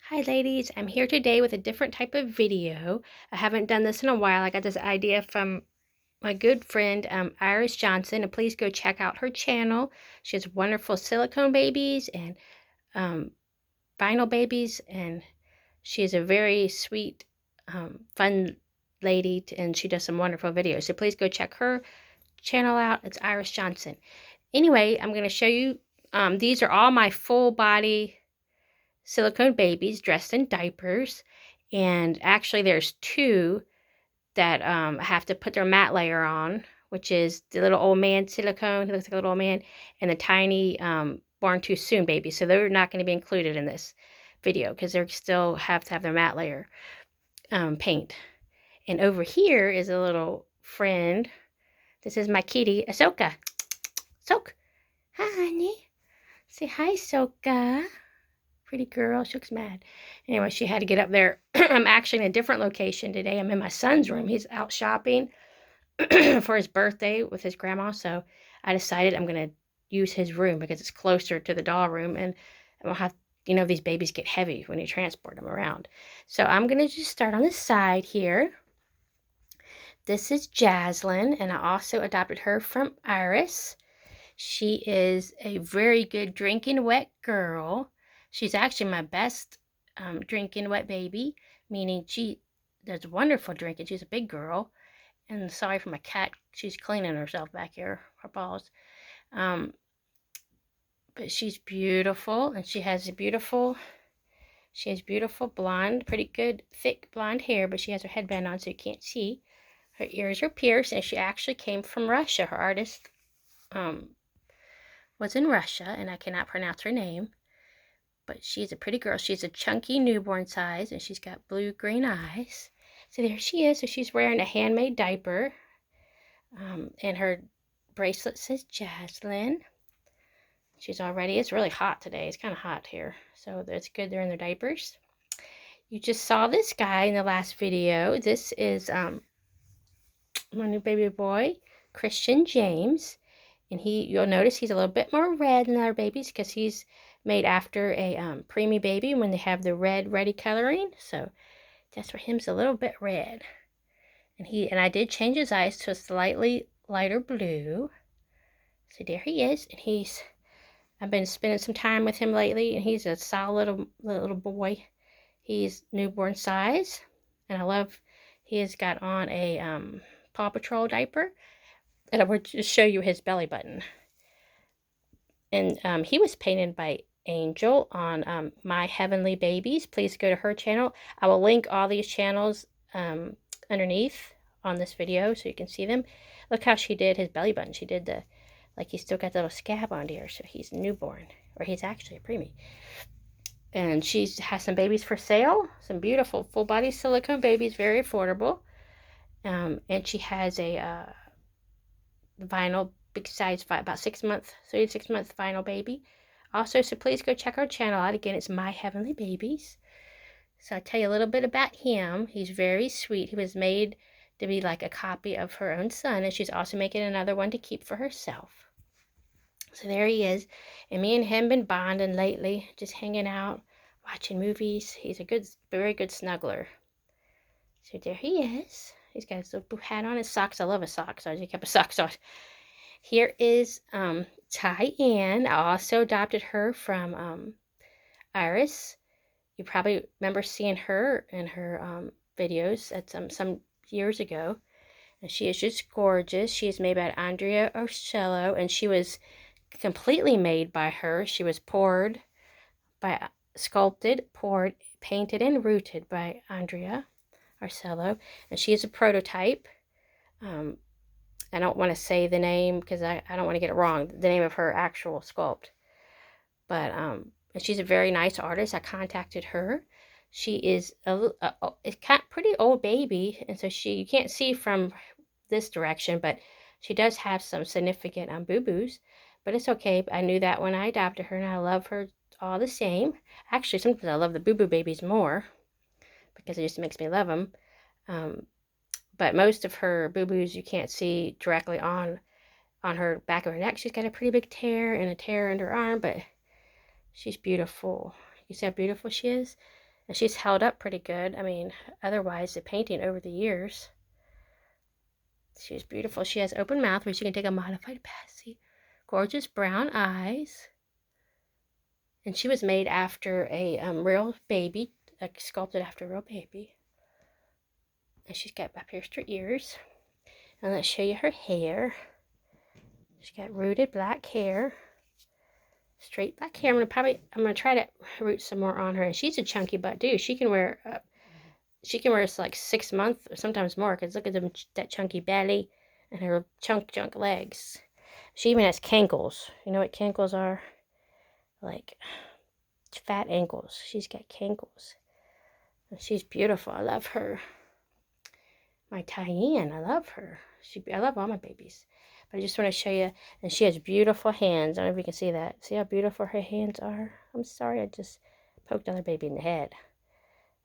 Hi ladies, I'm here today with a different type of video. I haven't done this in a while. I got this idea from my good friend Iris Johnson, and please go check out her channel. She has wonderful silicone babies and um, vinyl babies, and she is a very sweet, fun lady, and she does some wonderful videos. So please go check her channel out. It's Iris Johnson. Anyway, I'm going to show you, these are all my full body silicone babies dressed in diapers, and actually there's two that have to put their mat layer on, which is the little old man silicone. He looks like a little old man, and the tiny born too soon baby. So they're not going to be included in this video because they still have to have their mat layer paint. And over here is a little friend. This is my kitty, Ahsoka. Soak. Hi, honey. Say hi, Soka. Pretty girl. She looks mad. Anyway, she had to get up there. I'm actually in a different location today. I'm in my son's room. He's out shopping for his birthday with his grandma. So I decided I'm going to use his room because it's closer to the doll room. And I won't have, these babies get heavy when you transport them around. So I'm going to just start on the side here. This is Jaslyn, and I also adopted her from Iris. She is a very good drinking wet girl. She's actually my best drinking wet baby, meaning she does wonderful drinking. She's a big girl. And sorry for my cat. She's cleaning herself back here, her paws. But she's beautiful, and she has beautiful blonde, pretty good, thick blonde hair, but she has her headband on so you can't see. Her ears are pierced, and she actually came from Russia. Her artist was in Russia, and I cannot pronounce her name. But she's a pretty girl. She's a chunky newborn size, and she's got blue-green eyes. So there she is. So she's wearing a handmade diaper. And her bracelet says Jaslyn. She's all ready. It's really hot today. It's kind of hot here. So it's good they're in their diapers. You just saw this guy in the last video. This is my new baby boy, Christian James. And you'll notice he's a little bit more red than our babies because he's made after a preemie baby when they have the red ready coloring. So that's for him's a little bit red. And I did change his eyes to a slightly lighter blue. So there he is, and I've been spending some time with him lately, and he's a solid little boy. He's newborn size, and I love he has got on a Paw Patrol diaper. And I will just show you his belly button. And he was painted by Angel on My Heavenly Babies. Please go to her channel. I will link all these channels underneath on this video so you can see them. Look how she did his belly button. She did like he's still got the little scab on here, so he's newborn, or he's actually a preemie. And she has some babies for sale, some beautiful full body silicone babies, very affordable. And she has a vinyl big size, about 6 month, 3 to 6 month vinyl baby. Also, so please go check our channel out. Again, it's My Heavenly Babies. So I'll tell you a little bit about him. He's very sweet. He was made to be like a copy of her own son, and she's also making another one to keep for herself. So there he is. And me and him been bonding lately, just hanging out, watching movies. He's a very good snuggler. So there he is. He's got his little hat on, his socks. I love his socks, so I just kept his socks on. Here is Tyann. I also adopted her from Iris. You probably remember seeing her in her videos at some years ago. And she is just gorgeous. She is made by Andrea Orsello, and she was completely made by her. She was sculpted, poured, painted, and rooted by Andrea Orsello. And she is a prototype. I don't want to say the name because I don't want to get it wrong, the name of her actual sculpt. But and she's a very nice artist. I contacted her. She is a pretty old baby, and so you can't see from this direction, but she does have some significant boo-boos. But it's okay. I knew that when I adopted her, and I love her all the same. Actually, sometimes I love the boo-boo babies more because it just makes me love them. But most of her boo-boos you can't see directly on her back of her neck. She's got a pretty big tear and a tear in her arm, but she's beautiful. You see how beautiful she is? And she's held up pretty good. I mean, otherwise, the painting over the years. She's beautiful. She has open mouth where she can take a modified Bestie. Gorgeous brown eyes. And she was made after a real baby, like sculpted after a real baby. And she's got pierced her ears. And let's show you her hair. She's got rooted black hair. Straight black hair. I'm gonna try to root some more on her. And she's a chunky butt dude. She can wear like 6 months or sometimes more. Cause look at that chunky belly and her chunk legs. She even has cankles. You know what cankles are? Like fat ankles. She's got cankles. And she's beautiful. I love her. My Tyann, I love her. I love all my babies. But I just want to show you, and she has beautiful hands. I don't know if you can see that. See how beautiful her hands are? I'm sorry, I just poked another baby in the head.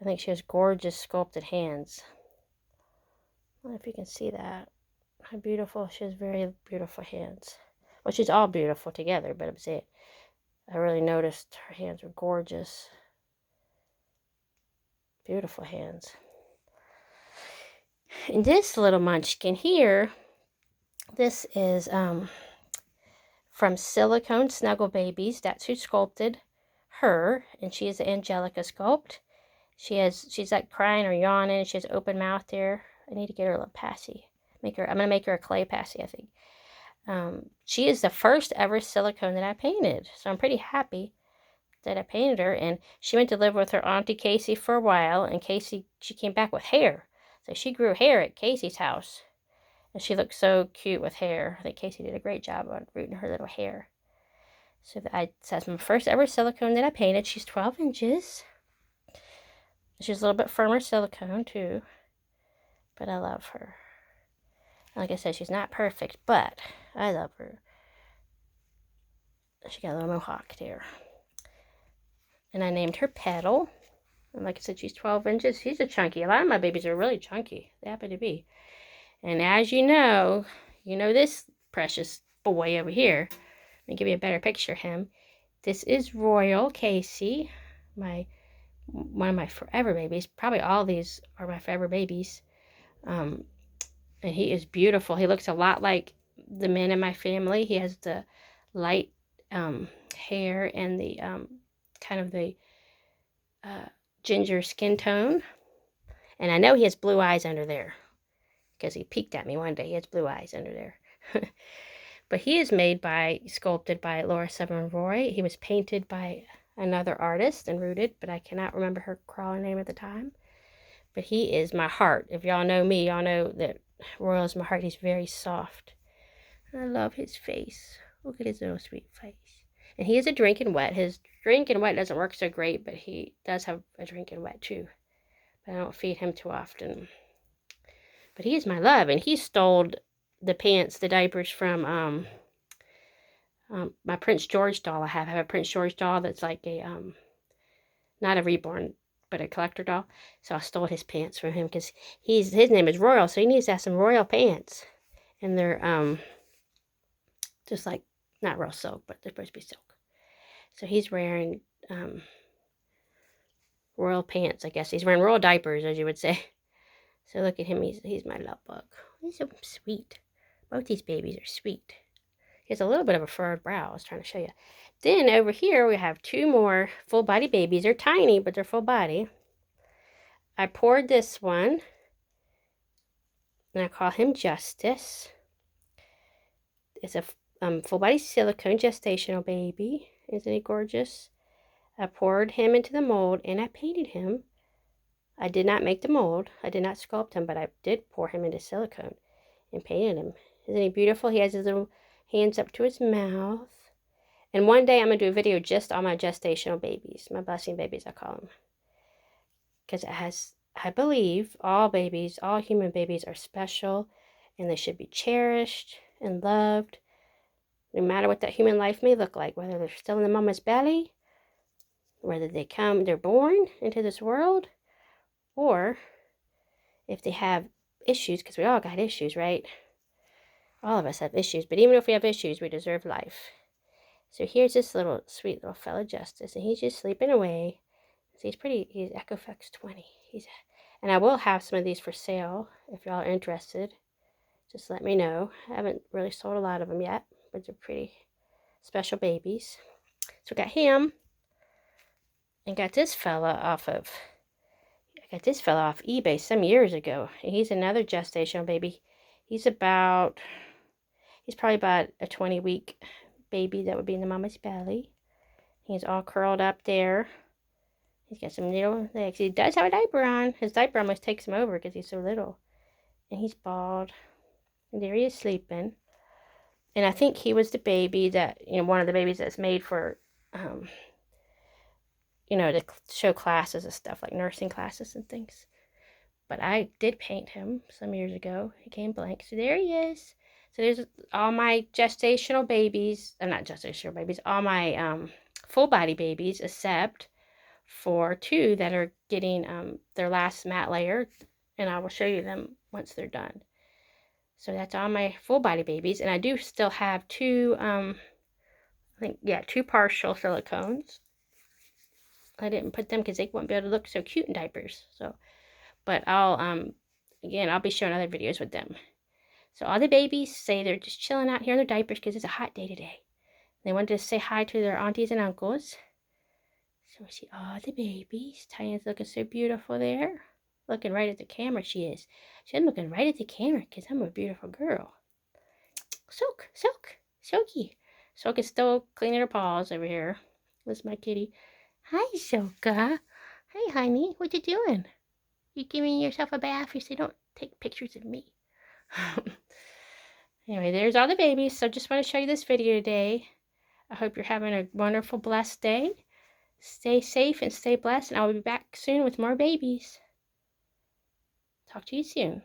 I think she has gorgeous sculpted hands. I don't know if you can see that. How beautiful. She has very beautiful hands. Well, she's all beautiful together, but I'm saying I really noticed her hands were gorgeous. Beautiful hands. And this little munchkin here, this is from Silicone Snuggle Babies. That's who sculpted her, and she is the Angelica sculpt. She's like crying or yawning. She has open mouth there. I need to get her a little passy. I'm gonna make her a clay passy, I think. She is the first ever silicone that I painted, so I'm pretty happy that I painted her. And she went to live with her auntie Casey for a while, and she came back with hair. So she grew hair at Casey's house. And she looked so cute with hair. I think Casey did a great job on rooting her little hair. So that's my first ever silicone that I painted. She's 12 inches. She's a little bit firmer silicone too. But I love her. Like I said, she's not perfect, but I love her. She got a little mohawk there. And I named her Petal. And like I said, she's 12 inches. She's a chunky. A lot of my babies are really chunky. They happen to be. And as you know this precious boy over here. Let me give you a better picture of him. This is Royal Casey, one of my forever babies. Probably all these are my forever babies. And he is beautiful. He looks a lot like the men in my family. He has the light hair and the kind of the ginger skin tone. And I know he has blue eyes under there because he peeked at me one day. He has blue eyes under there. But he is sculpted by Laura Severn Roy. He was painted by another artist and rooted, but I cannot remember her crawler name at the time. But he is my heart. If y'all know me, y'all know that Royal is my heart. He's very soft. I love his face. Look at his little sweet face. And he is a drinking wet. His drinking wet doesn't work so great, but he does have a drinking wet too. But I don't feed him too often. But he is my love, and he stole the diapers from my Prince George doll. I have a Prince George doll that's like a not a reborn, but a collector doll. So I stole his pants from him because his name is Royal, so he needs to have some royal pants. And they're just like not real silk, but they're supposed to be silk. So he's wearing royal pants, I guess. He's wearing royal diapers, as you would say. So look at him. He's my love bug. He's so sweet. Both these babies are sweet. He has a little bit of a furrowed brow. I was trying to show you. Then over here we have two more full body babies. They're tiny, but they're full body. I poured this one, and I call him Justice. It's a full body silicone gestational baby. Isn't he gorgeous? I poured him into the mold, and I painted him. I did not make the mold. I did not sculpt him, but I did pour him into silicone and painted him. Isn't he beautiful? He has his little hands up to his mouth. And one day I'm going to do a video just on my gestational babies. My blessing babies, I call them. Because I believe all human babies are special. And they should be cherished and loved. No matter what that human life may look like. Whether they're still in the mama's belly. Whether they're born into this world. Or if they have issues. Because we all got issues, right? All of us have issues. But even if we have issues, we deserve life. So here's this sweet little fella Justice. And he's just sleeping away. See, he's Equifax 20. And I will have some of these for sale if y'all are interested. Just let me know. I haven't really sold a lot of them yet, but they're pretty special babies. So I got him, and got this fella off eBay some years ago. And he's another gestational baby. He's probably about a 20-week baby that would be in the mama's belly. He's all curled up there. He's got some little legs. He does have a diaper on. His diaper almost takes him over because he's so little. And he's bald. And there he is sleeping. And I think he was the baby that, one of the babies that's made for, to show classes and stuff, like nursing classes and things. But I did paint him some years ago. He came blank. So there he is. So there's all my gestational babies. Not gestational babies. All my full body babies, except for 2 that are getting their last mat layer. And I will show you them once they're done. So that's all my full body babies. And I do still have 2, 2 partial silicones. I didn't put them because they won't be able to look so cute in diapers. So, but I'll be showing other videos with them. So all the babies say they're just chilling out here in their diapers because it's a hot day today. They wanted to say hi to their aunties and uncles. So we see all the babies. Tiana's looking so beautiful there. Looking right at the camera, she is. She's looking right at the camera because I'm a beautiful girl. Silky. Silk is still cleaning her paws over here. This is my kitty. Hi, Silka. Hey, honey. What you doing? You giving yourself a bath? You say, don't take pictures of me. Anyway, there's all the babies. So just want to show you this video today. I hope you're having a wonderful, blessed day. Stay safe and stay blessed. And I'll be back soon with more babies. Talk to you soon.